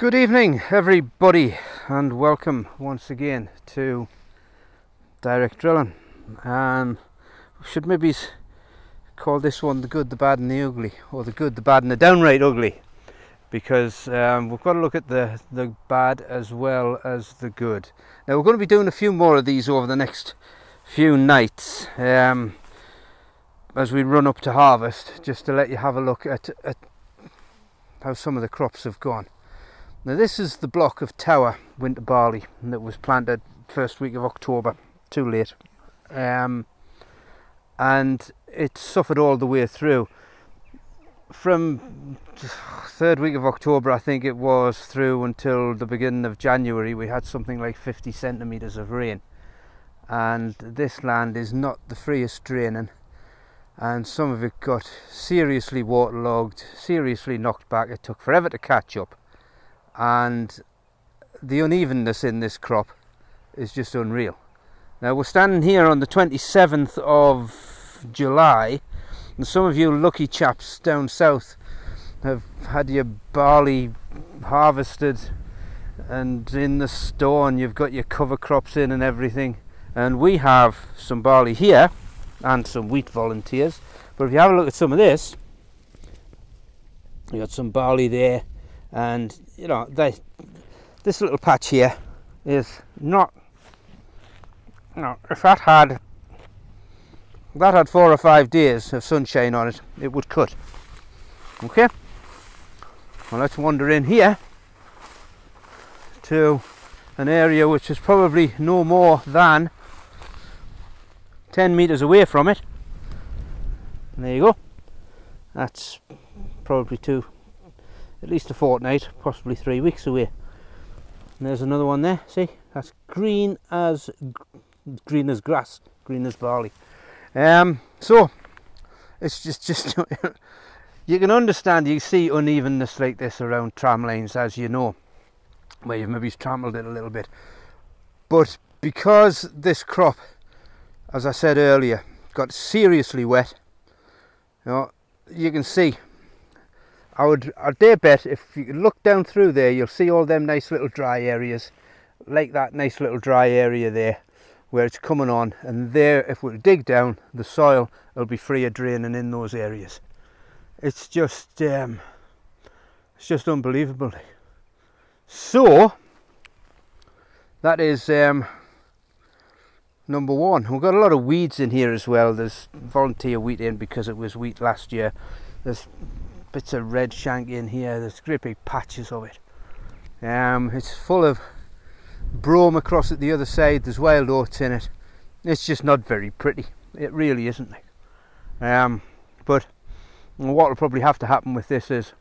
Good evening everybody, and welcome once again to Direct Drilling. Should maybe call this one the good, the bad and the ugly, or the good, the bad and the downright ugly, because we've got to look at the bad as well as the good. Now we're going to be doing a few more of these over the next few nights as we run up to harvest, just to let you have a look at how some of the crops have gone. Now this is the block of Tower winter barley that was planted first week of October, too late, and it suffered all the way through. From third week of October, I think it was, through until the beginning of January, we had something like 50 centimetres of rain, and this land is not the freest draining, and some of it got seriously waterlogged, seriously knocked back. It took forever to catch up, and the unevenness in this crop is just unreal. Now we're standing here on the 27th of July, and some of you lucky chaps down south have had your barley harvested and in the store, and you've got your cover crops in and everything, and we have some barley here and some wheat volunteers. But if you have a look at some of this, you got some barley there, and you know, this little patch here is not, you know, if that had 4 or 5 days of sunshine on it, it would cut. Okay, well, let's wander in here to an area which is probably no more than 10 meters away from it. And there you go. That's probably at least a fortnight, possibly 3 weeks away. And there's another one there. See, that's green as grass, green as barley. So it's just you can understand. You see unevenness like this around tram lines, as you know, where you've maybe trampled it a little bit. But because this crop, as I said earlier, got seriously wet, you know, you can see. I'd dare bet if you look down through there, you'll see all them nice little dry areas, like that nice little dry area there, where it's coming on, and there, if we dig down, the soil will be free of draining in those areas. It's just unbelievable. So that is number one. We've got a lot of weeds in here as well. There's volunteer wheat in because it was wheat last year. There's bits of red shank in here. There's great big patches of it. It's full of brome across at the other side. There's wild oats in it. It's just not very pretty. It really isn't. But what will probably have to happen with this is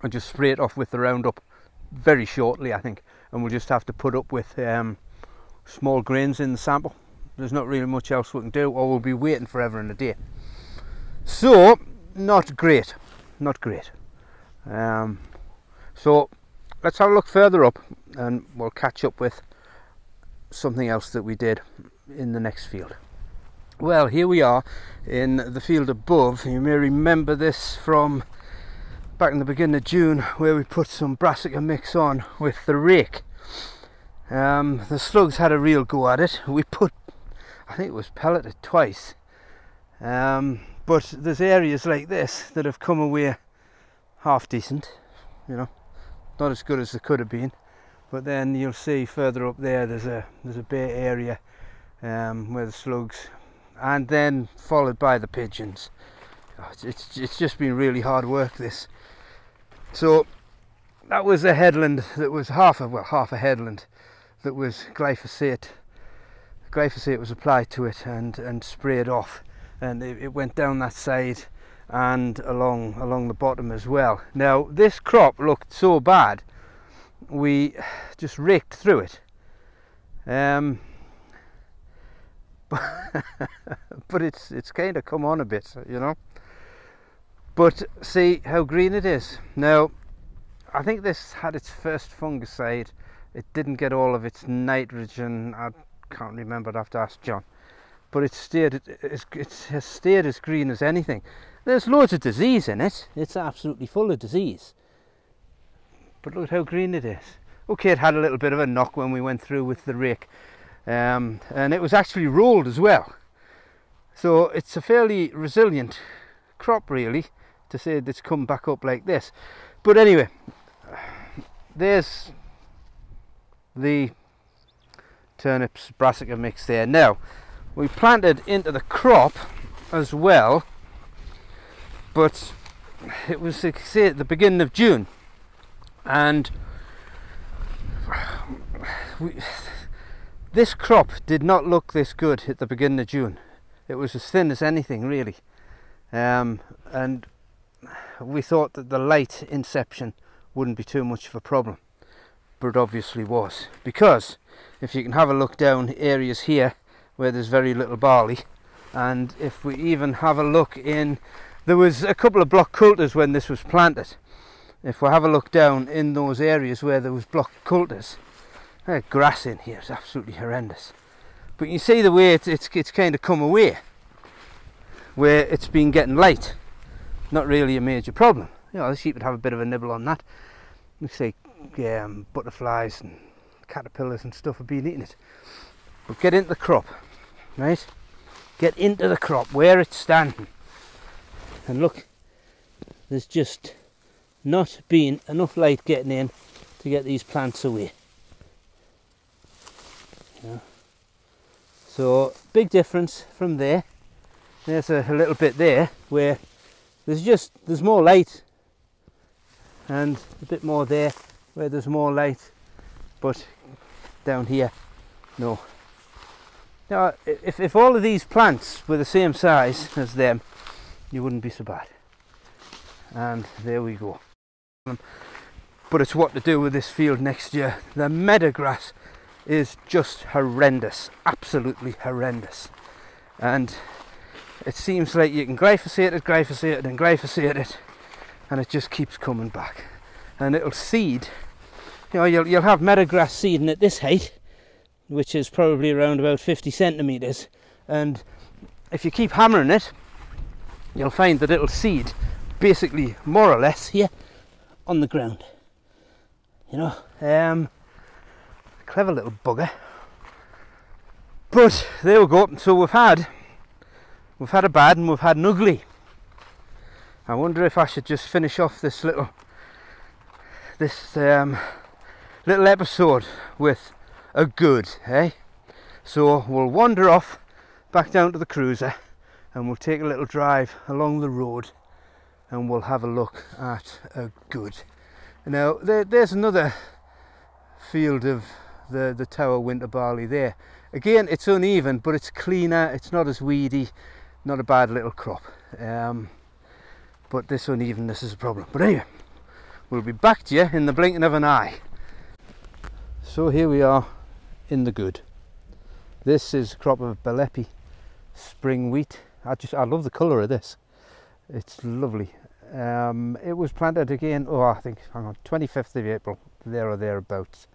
I'll just spray it off with the Roundup very shortly, I think, and we'll just have to put up with small grains in the sample. There's not really much else we can do, or we'll be waiting forever and a day. So not great. So let's have a look further up, and we'll catch up with something else that we did in the next field. Well, here we are in the field above. You may remember this from back in the beginning of June, where we put some brassica mix on with the rake. The slugs had a real go at it. I think it was pelleted twice, but there's areas like this that have come away half decent, you know, not as good as they could have been. But then you'll see further up there, there's a bare area where the slugs, and then followed by the pigeons. It's just been really hard work, this. So that was a headland that was half a headland that was glyphosate. Glyphosate was applied to it and sprayed off, and it went down that side and along the bottom as well. Now this crop looked so bad, we just raked through it, but it's kind of come on a bit, you know. But see how green it is now. I think this had its first fungicide. It didn't get all of its nitrogen. I can't remember, I'd have to ask John. But it has stayed as green as anything. There's loads of disease in it. It's absolutely full of disease. but look at how green it is. Okay, it had a little bit of a knock when we went through with the rake, and it was actually rolled as well. So it's a fairly resilient crop, really, to say that it's come back up like this. But anyway, there's the turnips brassica mix there. Now, we planted into the crop as well, but it was, say, at the beginning of June, and this crop did not look this good at the beginning of June. It was as thin as anything, really, and we thought that the light inception wouldn't be too much of a problem, but it obviously was, because if you can have a look down areas here where there's very little barley, and if we even have a look in, there was a couple of block coulters when this was planted. If we have a look down in those areas where there was block coulters, grass in here is absolutely horrendous. But you see the way it's kind of come away, where it's been getting light. Not really a major problem. You know, the sheep would have a bit of a nibble on that. Looks like butterflies and caterpillars and stuff have been eating it. But get into the crop, right? Get into the crop where it's standing. And look, there's just not been enough light getting in to get these plants away. Yeah. So big difference from there. There's a little bit there where there's more light, and a bit more there where there's more light, but down here, no. Now, if all of these plants were the same size as them, you wouldn't be so bad. And there we go. But it's what to do with this field next year. The meadow grass is just horrendous, absolutely horrendous, and it seems like you can glyphosate it, and it just keeps coming back, and it'll seed. You know, you'll have meadow grass seeding at this height, which is probably around about 50 centimetres, and if you keep hammering it, you'll find that it'll seed basically more or less here on the ground. You know, clever little bugger. But there we go. So we've had a bad and we've had an ugly. I wonder if I should just finish off this little episode with a good, eh? So we'll wander off back down to the cruiser, and we'll take a little drive along the road, and we'll have a look at a good. Now there's another field of the Tower winter barley there. Again, it's uneven, but it's cleaner, it's not as weedy, not a bad little crop. But this unevenness is a problem. But anyway, we'll be back to you in the blinking of an eye. So here we are in the good. This is a crop of Barley spring wheat. I love the colour of this. It's lovely. It was planted again, I think, 25th of April, there or thereabouts.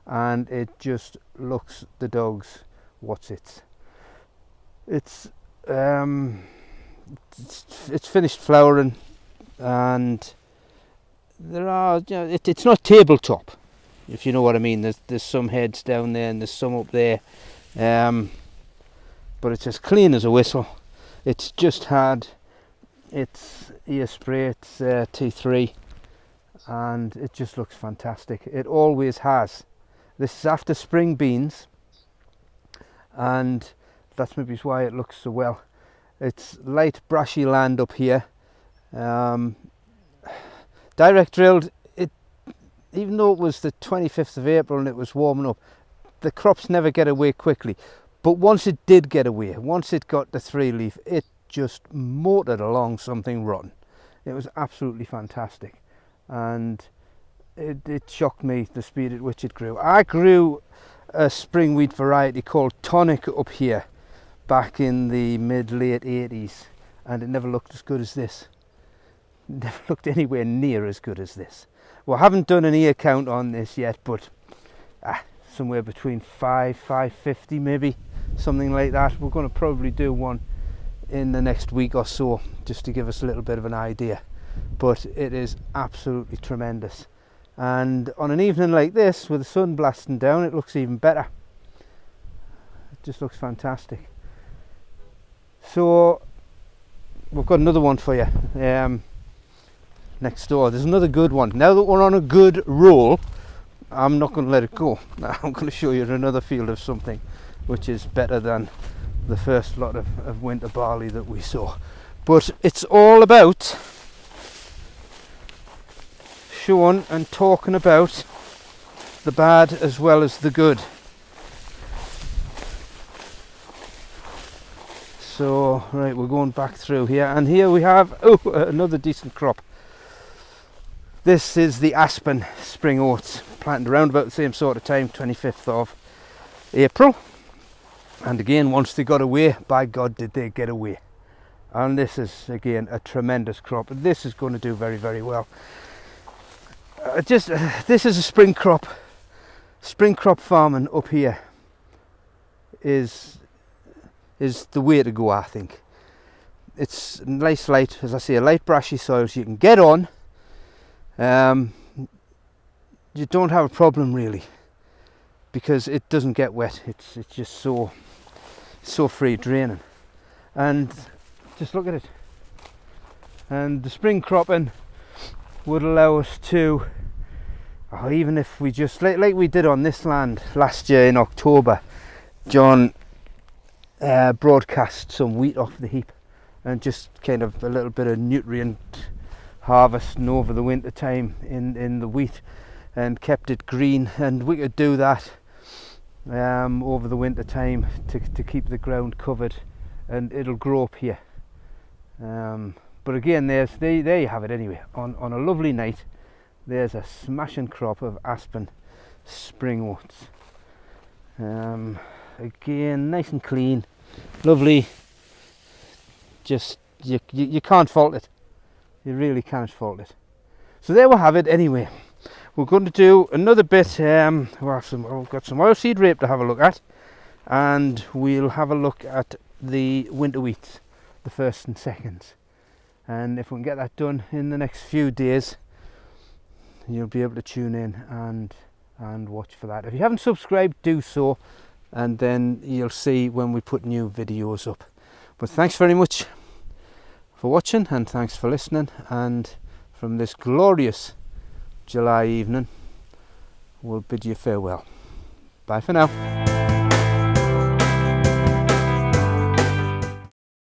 And it just looks the dogs what's it. It's finished flowering, and there are, you know, it's not tabletop, if you know what I mean. There's some heads down there and there's some up there, but it's as clean as a whistle. It's just had its ear spray, its T3, and it just looks fantastic. It always has. This is after spring beans, and that's maybe why it looks so well. It's light brushy land up here, direct drilled. It, even though it was the 25th of April and it was warming up, the crops never get away quickly, but once it did get away, once it got the 3 leaf, it just motored along something rotten. It was absolutely fantastic, and it shocked me the speed at which it grew. I grew a spring wheat variety called Tonic up here back in the mid-late 80s, and it never looked as good as this. It never looked anywhere near as good as this. Well, I haven't done an ear count on this yet, but somewhere between 550 maybe, something like that. We're going to probably do one in the next week or so, just to give us a little bit of an idea. But it is absolutely tremendous, and on an evening like this with the sun blasting down, it looks even better. It just looks fantastic. So we've got another one for you next door. There's another good one. Now that we're on a good roll, I'm not going to let it go. I'm going to show you another field of something which is better than the first lot of winter barley that we saw. But it's all about showing and talking about the bad as well as the good. So right, we're going back through here, and here we have another decent crop. This is the aspen spring oats, planted around about the same sort of time, 25th of April. And again, once they got away, by God did they get away. And this is again a tremendous crop. This is going to do very, very well. This is a spring crop. Spring crop farming up here is the way to go, I think. It's nice light, as I say, a light brashy soil, so you can get on. You don't have a problem really, because it doesn't get wet. It's just so free draining, and just look at it. And the spring cropping would allow us to, even if we just like we did on this land last year in October, John broadcast some wheat off the heap, and just kind of a little bit of nutrient harvesting over the winter time in the wheat, and kept it green. And we could do that over the winter time to keep the ground covered, and it'll grow up here. But again, there you have it anyway. On a lovely night, there's a smashing crop of aspen spring oats. Again, nice and clean, lovely. Just you can't fault it. You really can't fault it. So there we have it anyway. We're going to do another bit. We've got some oilseed rape to have a look at, and we'll have a look at the winter wheats, the first and seconds. And if we can get that done in the next few days, you'll be able to tune in and watch for that. If you haven't subscribed, do so, and then you'll see when we put new videos up. But thanks very much for watching, and thanks for listening, and from this glorious July evening, we'll bid you farewell. Bye for now.